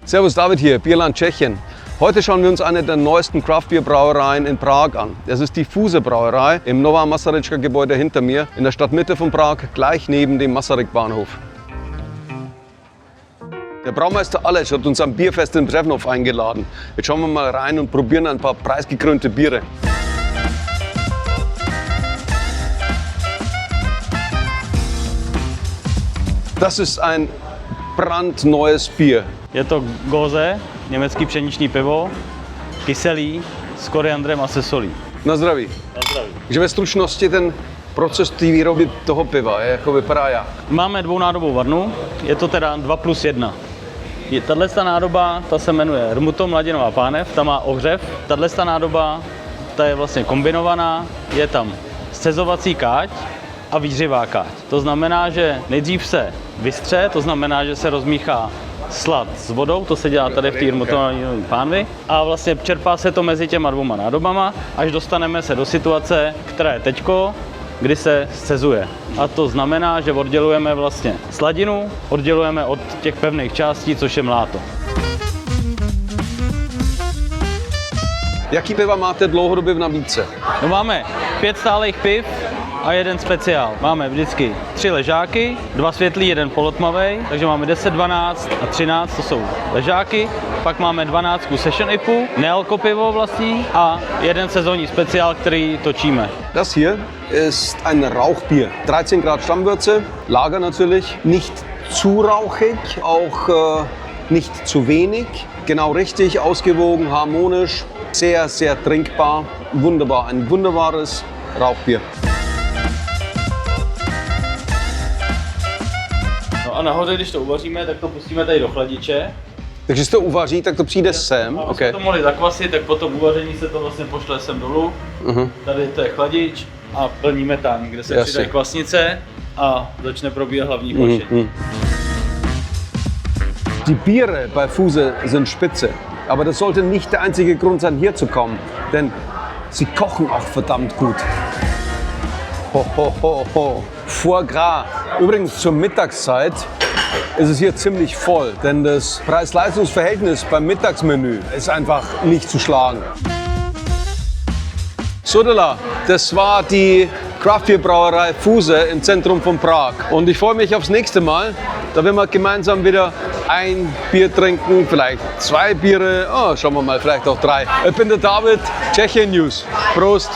Servus, David hier, Bierland Tschechien. Heute schauen wir uns eine der neuesten Craft-Bier-Brauereien in Prag an. Das ist die Fuse Brauerei im Nova Masaryčka-Gebäude hinter mir, in der Stadtmitte von Prag, gleich neben dem Masaryk-Bahnhof. Der Braumeister Aleš hat uns am Bierfest in Břevnov eingeladen. Jetzt schauen wir mal rein und probieren ein paar preisgekrönte Biere. Das ist ein brandneues Bier. Je to Gose, německý pšeničný pivo, kyselý, s koriandrem a se solí. Na zdraví. Na zdraví. Takže ve stručnosti ten proces té výroby toho piva, jako vypadá jak? Máme dvounádobou varnu, je to teda 2+1. Tato nádoba, ta se jmenuje Rmuto Mladinová pánev, ta má ohřev. Tato nádoba, ta je vlastně kombinovaná, je tam scezovací káť a výhřivá káť. To znamená, že nejdřív se vystře, to znamená, že se rozmíchá slad s vodou, to se dělá tady v té Rmutovové pánvi a vlastně čerpá se to mezi těma dvouma nádobama, až dostaneme se do situace, která je teďko, kdy se scezuje. A to znamená, že oddělujeme vlastně sladinu, oddělujeme od těch pevných částí, což je mláto. Jaký piva máte dlouhodobě v nabídce? No máme 5 stálých piv a jeden speciál. Máme vždycky 3 ležáky, 2 světlý, 1 polotmavej, takže máme 10, 12 a 13, to jsou ležáky. Pak máme 12 Session IPu, nealko pivo vlastní a jeden sezónní speciál, který točíme. Das hier ist ein Rauchbier. 13 Grad Stammwürze, Lager natürlich, nicht zu rauchig, auch nicht zu wenig. Genau richtig, ausgewogen, harmonisch, sehr, sehr trinkbar, wunderbar. Ein wunderbares Rauchbier. No a nahoře, když to uvaříme, tak to pustíme tady do chladiče. Takže se to uvaří, tak to přijde sem. A Okay. to mohli zakvasit, tak po tom uvaření se to vlastně pošle sem dolů. Tady to je chladič a plníme tam, kde se přidají kvasnice a začne probíhat hlavní kvašení. Die Biere bei Fuse sind spitze, aber das sollte nicht der einzige Grund sein, hier zu kommen, denn sie kochen auch verdammt gut. Ho, ho, ho, ho. Foie Gras. Übrigens zur Mittagszeit ist es hier ziemlich voll, denn das Preis-Leistungs-Verhältnis beim Mittagsmenü ist einfach nicht zu schlagen. Sodala, das war die Craft-Bier-Brauerei Fuse im Zentrum von Prag. Und ich freue mich aufs nächste Mal. Da werden wir gemeinsam wieder ein Bier trinken, vielleicht 2 Biere, schauen wir mal, vielleicht auch 3. Ich bin der David, Tschechien News. Prost!